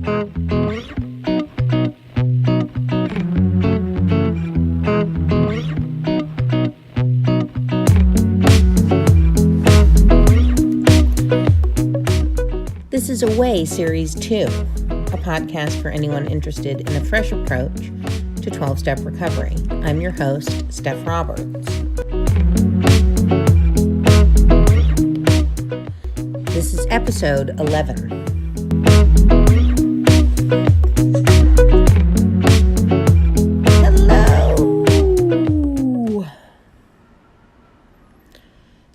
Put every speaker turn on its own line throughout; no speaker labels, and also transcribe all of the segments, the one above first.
This is Away Series 2, a podcast for anyone interested in a fresh approach to 12-step recovery. I'm your host, Steph Roberts. This is episode 11. Hello!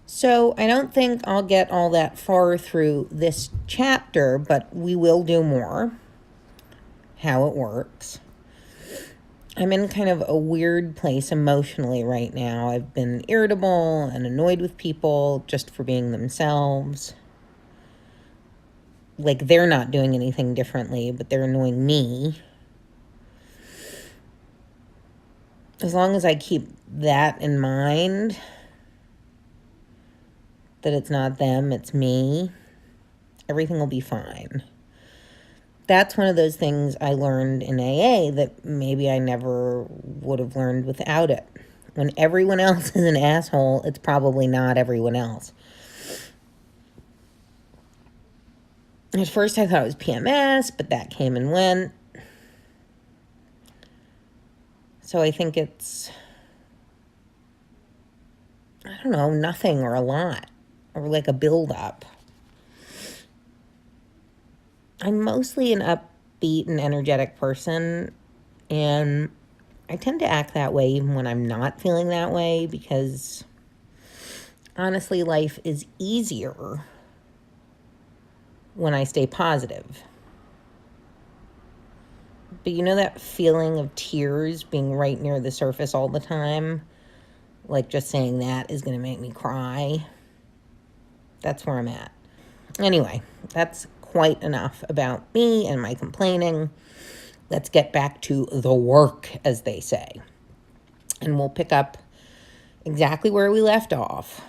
So I don't think I'll get all that far through this chapter, but we will do more. How it works. I'm in kind of a weird place emotionally right now. I've been irritable and annoyed with people just for being themselves. Like they're not doing anything differently, but they're annoying me. As long as I keep that in mind, that it's not them, it's me, everything will be fine. That's one of those things I learned in AA that maybe I never would have learned without it. When everyone else is an asshole, it's probably not everyone else. At first I thought it was PMS, but that came and went. So I think it's, I don't know, nothing or a lot, or like a build-up. I'm mostly an upbeat and energetic person, and I tend to act that way even when I'm not feeling that way, because honestly, life is easier when I stay positive. But you know that feeling of tears being right near the surface all the time? Like just saying that is going to make me cry. That's where I'm at. Anyway, that's quite enough about me and my complaining. Let's get back to the work, as they say. And we'll pick up exactly where we left off.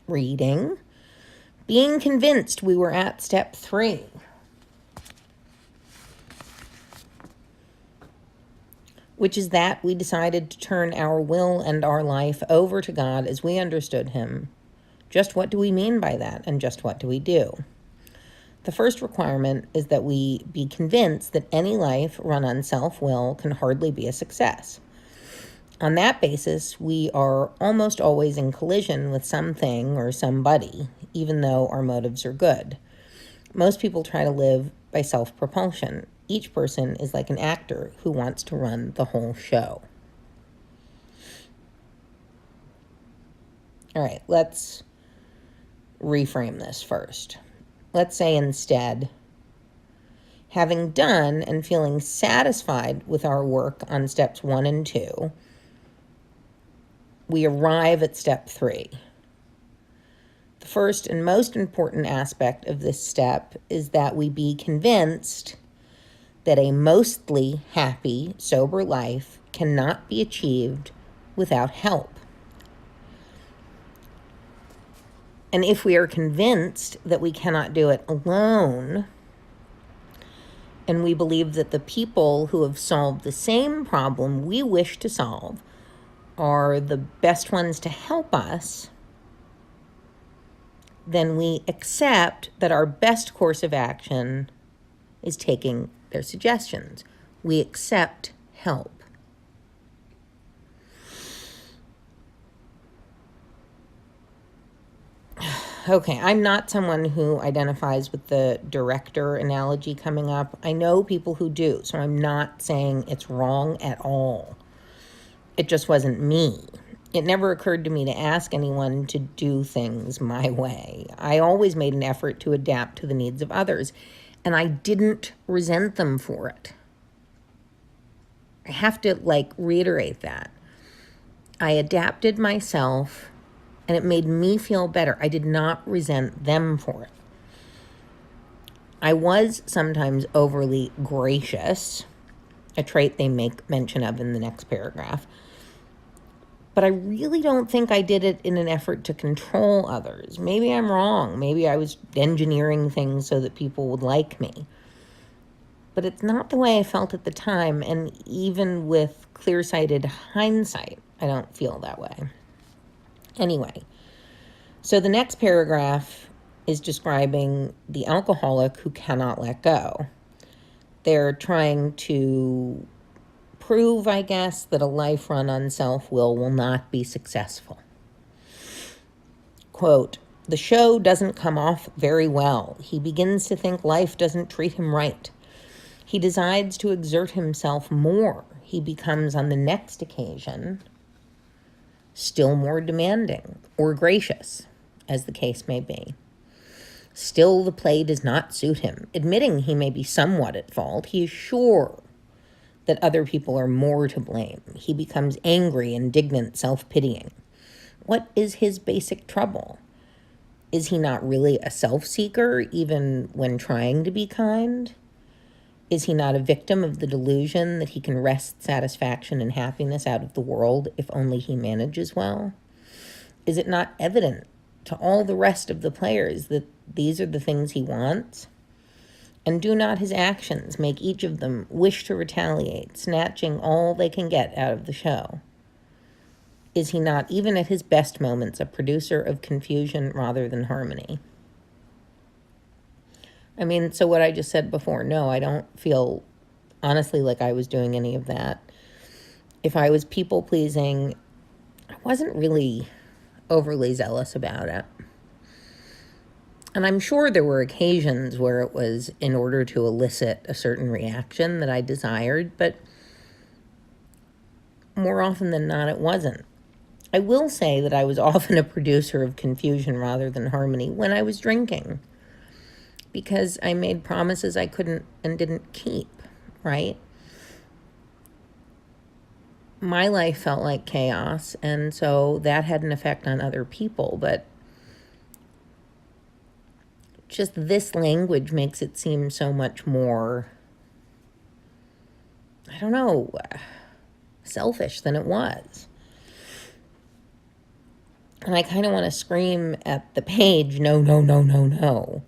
Reading. Being convinced we were at step 3. Which is that we decided to turn our will and our life over to God as we understood Him. Just what do we mean by that, and just what do we do? The first requirement is that we be convinced that any life run on self-will can hardly be a success. On that basis, we are almost always in collision with something or somebody, even though our motives are good. Most people try to live by self-propulsion. Each person is like an actor who wants to run the whole show. All right, let's reframe this first. Let's say instead, having done and feeling satisfied with our work on steps 1 and 2, we arrive at step 3. The first and most important aspect of this step is that we be convinced that a mostly happy, sober life cannot be achieved without help. And if we are convinced that we cannot do it alone, and we believe that the people who have solved the same problem we wish to solve are the best ones to help us, then we accept that our best course of action is taking their suggestions. We accept help. Okay, I'm not someone who identifies with the director analogy coming up. I know people who do, so I'm not saying it's wrong at all. It just wasn't me. It never occurred to me to ask anyone to do things my way. I always made an effort to adapt to the needs of others, and I didn't resent them for it. I have to, reiterate that. I adapted myself, and it made me feel better. I did not resent them for it. I was sometimes overly gracious, a trait they make mention of in the next paragraph. But I really don't think I did it in an effort to control others. Maybe I'm wrong. Maybe I was engineering things so that people would like me. But it's not the way I felt at the time. And even with clear-sighted hindsight, I don't feel that way. Anyway, so the next paragraph is describing the alcoholic who cannot let go. They're trying to prove, I guess, that a life run on self-will not be successful. Quote, "The show doesn't come off very well. He begins to think life doesn't treat him right. He decides to exert himself more. He becomes, on the next occasion, still more demanding or gracious, as the case may be. Still, the play does not suit him. Admitting he may be somewhat at fault, he is sure that other people are more to blame. He becomes angry, indignant, self-pitying. What is his basic trouble? Is he not really a self-seeker, even when trying to be kind? Is he not a victim of the delusion that he can wrest satisfaction and happiness out of the world if only he manages well? Is it not evident to all the rest of the players that these are the things he wants? And do not his actions make each of them wish to retaliate, snatching all they can get out of the show? Is he not, even at his best moments, a producer of confusion rather than harmony?" I mean, so what I just said before, no, I don't feel, honestly, like I was doing any of that. If I was people-pleasing, I wasn't really overly zealous about it. And I'm sure there were occasions where it was in order to elicit a certain reaction that I desired, but more often than not, it wasn't. I will say that I was often a producer of confusion rather than harmony when I was drinking, because I made promises I couldn't and didn't keep, right? My life felt like chaos, and so that had an effect on other people, but just this language makes it seem so much more, I don't know, selfish than it was. And I kind of want to scream at the page, no, no, no, no, no.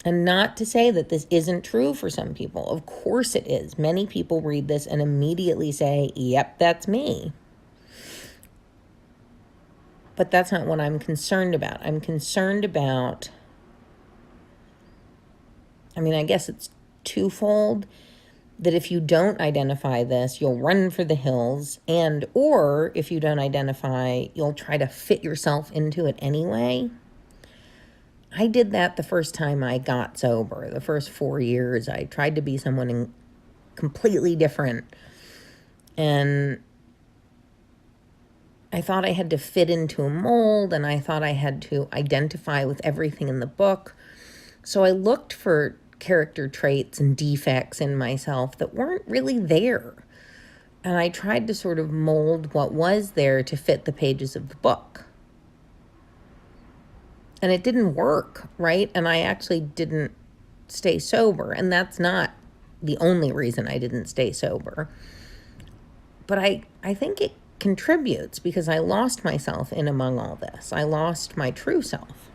And not to say that this isn't true for some people. Of course it is. Many people read this and immediately say, yep, that's me. But that's not what I'm concerned about. I'm concerned about, I guess it's twofold, that if you don't identify this, you'll run for the hills, or if you don't identify, you'll try to fit yourself into it anyway. I did that the first time I got sober. The first 4 years, I tried to be someone completely different. And I thought I had to fit into a mold, and I thought I had to identify with everything in the book. So I looked for character traits and defects in myself that weren't really there. And I tried to sort of mold what was there to fit the pages of the book. And it didn't work, right? And I actually didn't stay sober. And that's not the only reason I didn't stay sober. But I think it contributes because I lost myself in among all this. I lost my true self.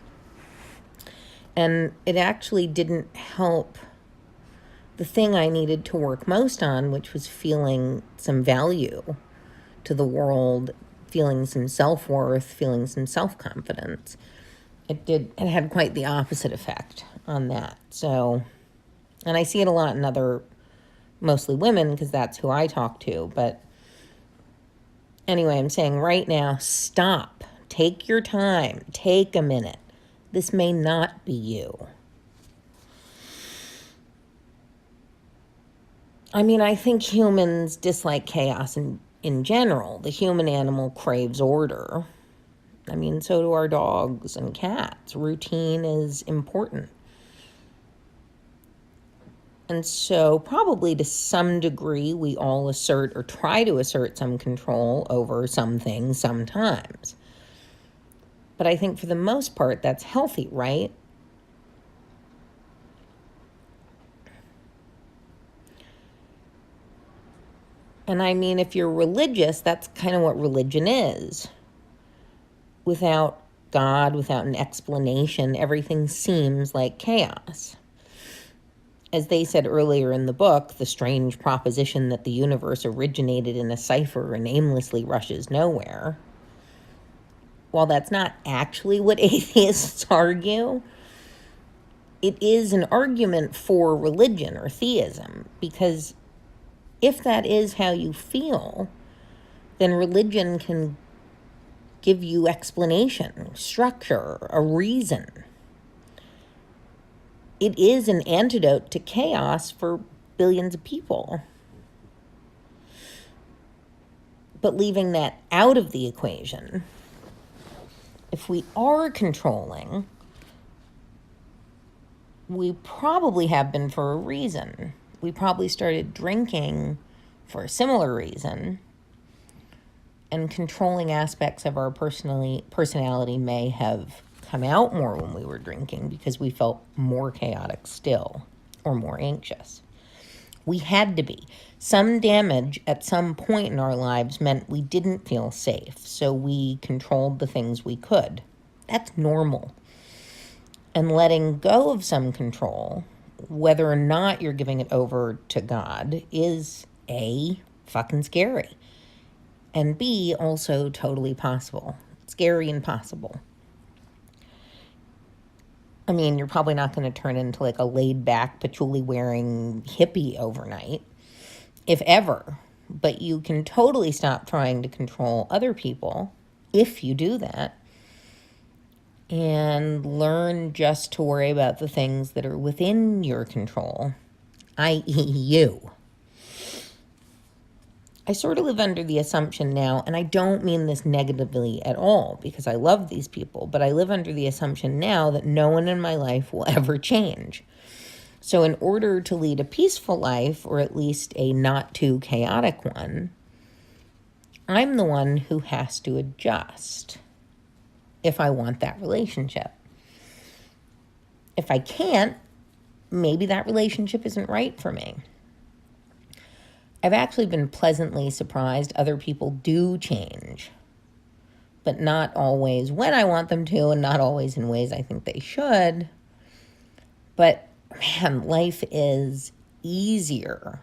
And it actually didn't help the thing I needed to work most on, which was feeling some value to the world, feeling some self-worth, feeling some self-confidence. It had quite the opposite effect on that. So, and I see it a lot in other, mostly women, because that's who I talk to. But anyway, I'm saying right now, stop. Take your time. Take a minute. This may not be you. I think humans dislike chaos in general. The human animal craves order. So do our dogs and cats. Routine is important. And so probably to some degree, we all assert or try to assert some control over some things sometimes. But I think for the most part, that's healthy, right? And I mean, if you're religious, that's kind of what religion is. Without God, without an explanation, everything seems like chaos. As they said earlier in the book, the strange proposition that the universe originated in a cipher and aimlessly rushes nowhere. While that's not actually what atheists argue, it is an argument for religion or theism, because if that is how you feel, then religion can give you explanation, structure, a reason. It is an antidote to chaos for billions of people. But leaving that out of the equation, if we are controlling, we probably have been for a reason. We probably started drinking for a similar reason, and controlling aspects of our personality may have come out more when we were drinking because we felt more chaotic still or more anxious. We had to be. Some damage at some point in our lives meant we didn't feel safe, so we controlled the things we could. That's normal. And letting go of some control, whether or not you're giving it over to God, is A, fucking scary, and B, also totally possible. Scary and possible. I mean, you're probably not going to turn into like a laid-back, patchouli-wearing hippie overnight, if ever. But you can totally stop trying to control other people if you do that, and learn just to worry about the things that are within your control, i.e. you. I sort of live under the assumption now, and I don't mean this negatively at all because I love these people, but I live under the assumption now that no one in my life will ever change. So in order to lead a peaceful life, or at least a not too chaotic one, I'm the one who has to adjust if I want that relationship. If I can't, maybe that relationship isn't right for me. I've actually been pleasantly surprised other people do change, but not always when I want them to, and not always in ways I think they should. But man, life is easier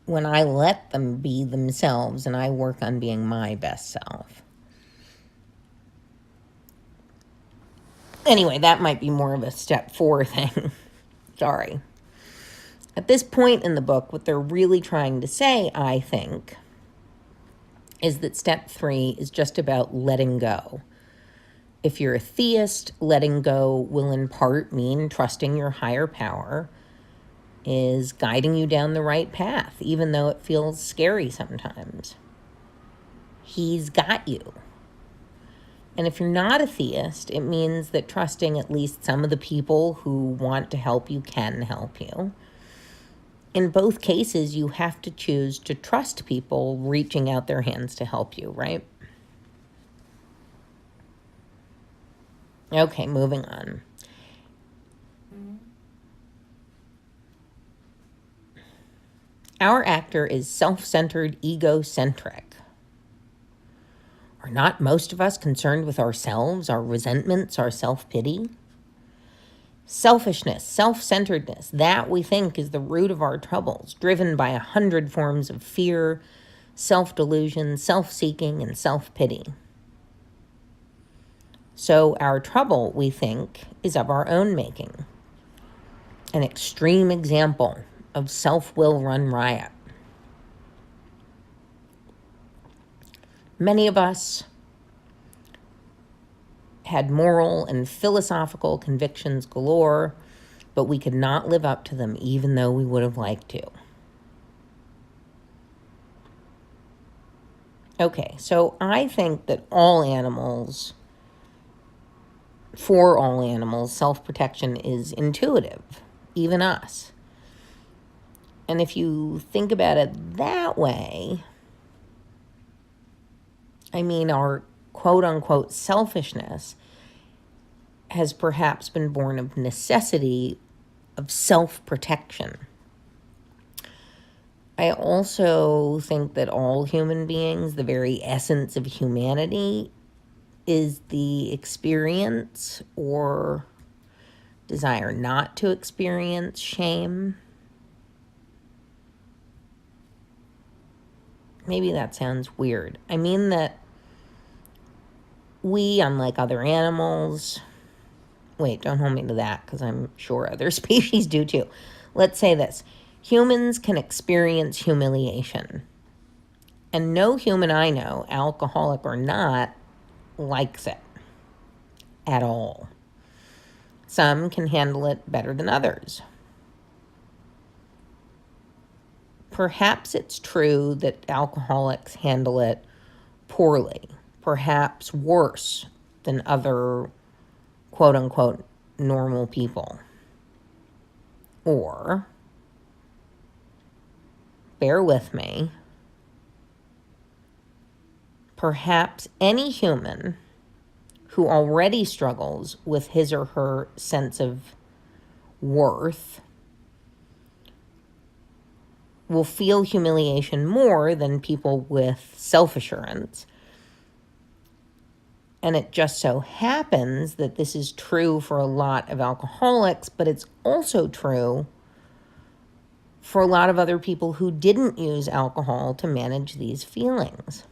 when I let them be themselves and I work on being my best self. Anyway, that might be more of a step 4 thing. Sorry. At this point in the book, what they're really trying to say, I think, is that step 3 is just about letting go. If you're a theist, letting go will in part mean trusting your higher power is guiding you down the right path, even though it feels scary sometimes. He's got you. And if you're not a theist, it means that trusting at least some of the people who want to help you can help you. In both cases, you have to choose to trust people reaching out their hands to help you, right? Okay, moving on. Our actor is self-centered, egocentric. Are not most of us concerned with ourselves, our resentments, our self-pity? Selfishness, self-centeredness, that we think is the root of our troubles, driven by 100 forms of fear, self-delusion, self-seeking, and self-pity. So our trouble, we think, is of our own making. An extreme example of self-will run riot. Many of us had moral and philosophical convictions galore, but we could not live up to them even though we would have liked to. Okay, so I think that for all animals, self-protection is intuitive, even us. And if you think about it that way, I mean, our quote-unquote selfishness has perhaps been born of necessity of self-protection. I also think that all human beings, the very essence of humanity, is the experience or desire not to experience shame. Maybe that sounds weird. I mean that we, unlike other animals, wait, don't hold me to that because I'm sure other species do too. Let's say this: humans can experience humiliation. And no human I know, alcoholic or not, likes it at all. Some can handle it better than others. Perhaps it's true that alcoholics handle it poorly, perhaps worse than other quote unquote normal people. Or, bear with me, perhaps any human who already struggles with his or her sense of worth will feel humiliation more than people with self-assurance. And it just so happens that this is true for a lot of alcoholics, but it's also true for a lot of other people who didn't use alcohol to manage these feelings.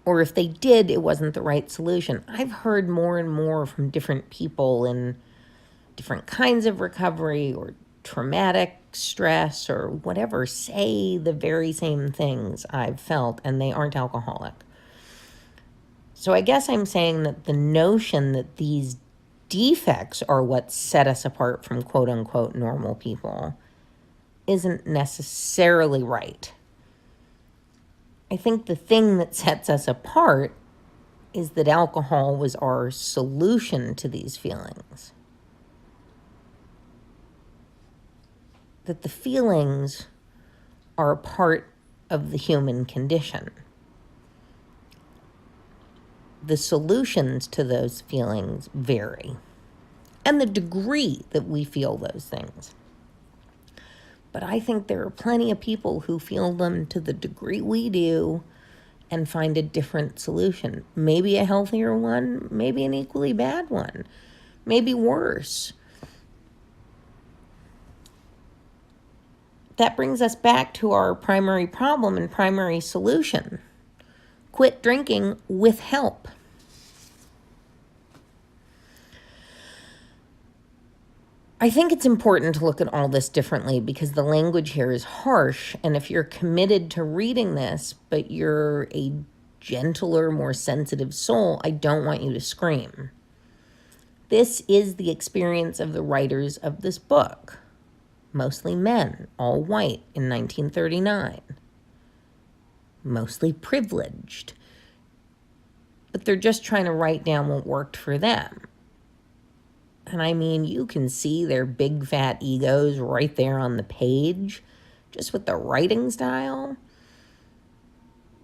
Or if they did, it wasn't the right solution. I've heard more and more from different people in different kinds of recovery or traumatic stress or whatever say the very same things I've felt, and they aren't alcoholic. So I guess I'm saying that the notion that these defects are what set us apart from quote unquote normal people isn't necessarily right. I think the thing that sets us apart is that alcohol was our solution to these feelings. That the feelings are a part of the human condition. The solutions to those feelings vary, and the degree that we feel those things. But I think there are plenty of people who feel them to the degree we do and find a different solution. Maybe a healthier one, maybe an equally bad one, maybe worse. That brings us back to our primary problem and primary solution. Quit drinking with help. I think it's important to look at all this differently because the language here is harsh, and if you're committed to reading this, but you're a gentler, more sensitive soul, I don't want you to scream. This is the experience of the writers of this book, mostly men, all white, in 1939. Mostly privileged. But they're just trying to write down what worked for them. And I mean, you can see their big fat egos right there on the page, just with the writing style.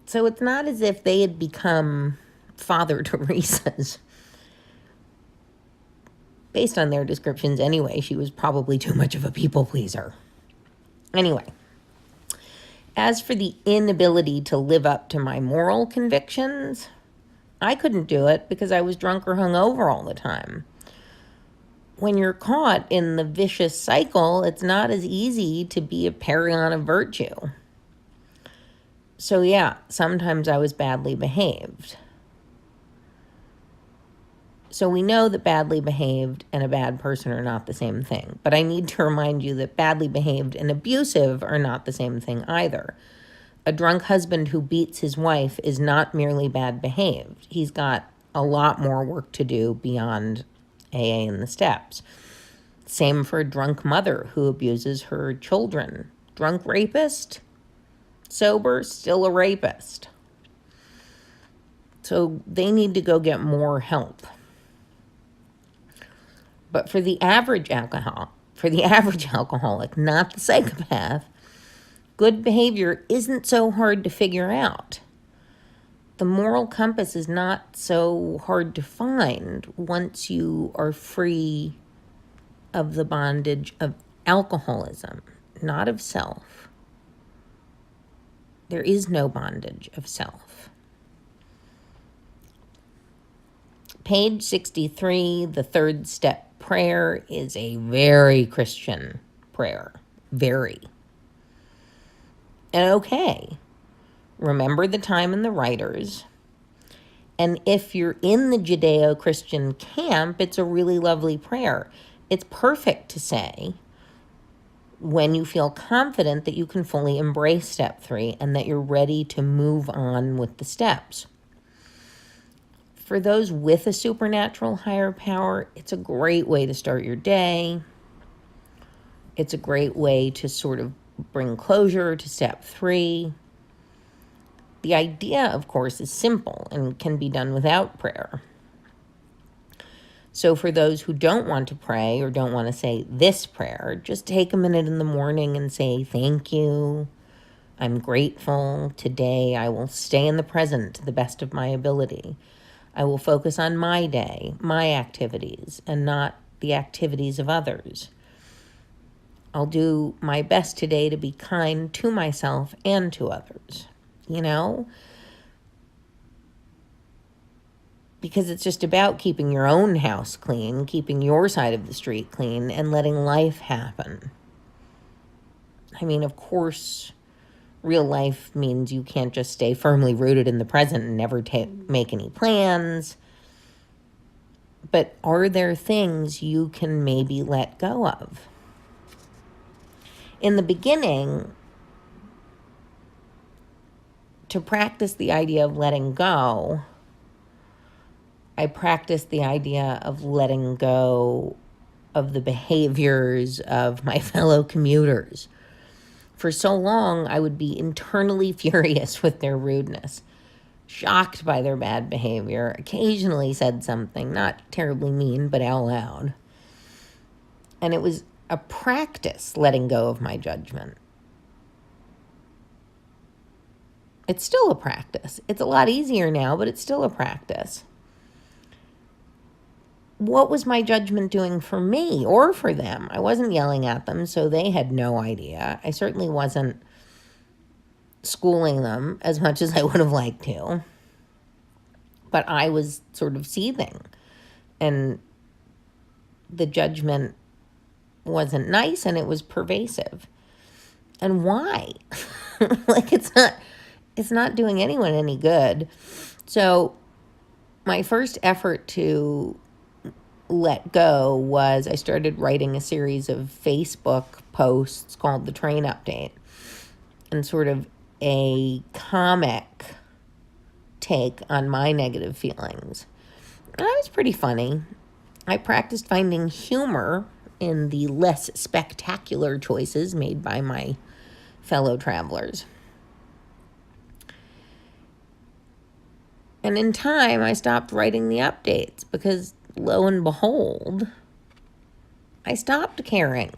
So it's not as if they had become Father Teresa's. Based on their descriptions anyway, she was probably too much of a people pleaser. Anyway, as for the inability to live up to my moral convictions, I couldn't do it because I was drunk or hungover all the time. When you're caught in the vicious cycle, it's not as easy to be a paragon of virtue. So yeah, sometimes I was badly behaved. So we know that badly behaved and a bad person are not the same thing. But I need to remind you that badly behaved and abusive are not the same thing either. A drunk husband who beats his wife is not merely bad behaved. He's got a lot more work to do beyond AA and the steps. Same for a drunk mother who abuses her children. Drunk rapist, sober, still a rapist. So they need to go get more help. But for the average alcoholic, not the psychopath, good behavior isn't so hard to figure out. The moral compass is not so hard to find once you are free of the bondage of alcoholism. not of self. There is no bondage of self. Page 63, the third step prayer is a very Christian prayer. Very. And okay, remember the time and the writers. And if you're in the Judeo-Christian camp, it's a really lovely prayer. It's perfect to say when you feel confident that you can fully embrace step 3 and that you're ready to move on with the steps. For those with a supernatural higher power, it's a great way to start your day. It's a great way to sort of bring closure to step 3. The idea, of course, is simple and can be done without prayer. So for those who don't want to pray or don't want to say this prayer, just take a minute in the morning and say, thank you. I'm grateful. Today I will stay in the present to the best of my ability. I will focus on my day, my activities, and not the activities of others. I'll do my best today to be kind to myself and to others, because it's just about keeping your own house clean, keeping your side of the street clean, and letting life happen. I mean, of course, real life means you can't just stay firmly rooted in the present and never make any plans. But are there things you can maybe let go of? In the beginning, to practice the idea of letting go, I practiced the idea of letting go of the behaviors of my fellow commuters. For so long, I would be internally furious with their rudeness, shocked by their bad behavior, occasionally said something, not terribly mean, but out loud. And it was a practice letting go of my judgment. It's still a practice. It's a lot easier now, but it's still a practice. What was my judgment doing for me or for them? I wasn't yelling at them, so they had no idea. I certainly wasn't schooling them as much as I would have liked to. But I was sort of seething. And the judgment wasn't nice and it was pervasive. And why? It's not doing anyone any good. So my first effort to let go was I started writing a series of Facebook posts called The Train Update, and sort of a comic take on my negative feelings. And I was pretty funny. I practiced finding humor in the less spectacular choices made by my fellow travelers. And in time, I stopped writing the updates because, lo and behold, I stopped caring.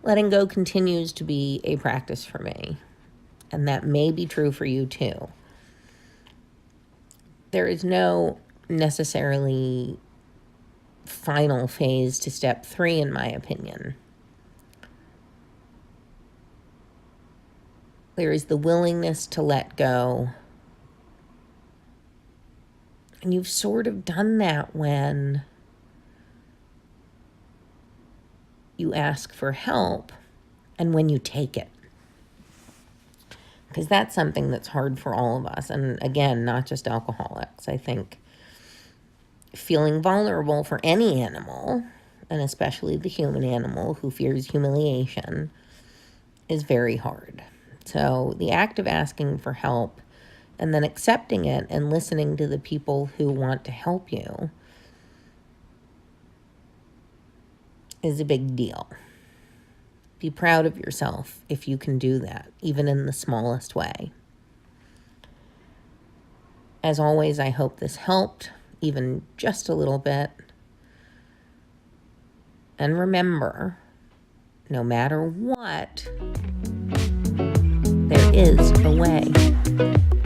Letting go continues to be a practice for me, and that may be true for you too. There is no necessarily final phase to step 3, in my opinion. There is the willingness to let go. And you've sort of done that when you ask for help and when you take it. Because that's something that's hard for all of us. And again, not just alcoholics. I think feeling vulnerable for any animal, and especially the human animal who fears humiliation, is very hard. So the act of asking for help and then accepting it and listening to the people who want to help you is a big deal. Be proud of yourself if you can do that, even in the smallest way. As always, I hope this helped, even just a little bit. And remember, no matter what, there is a way.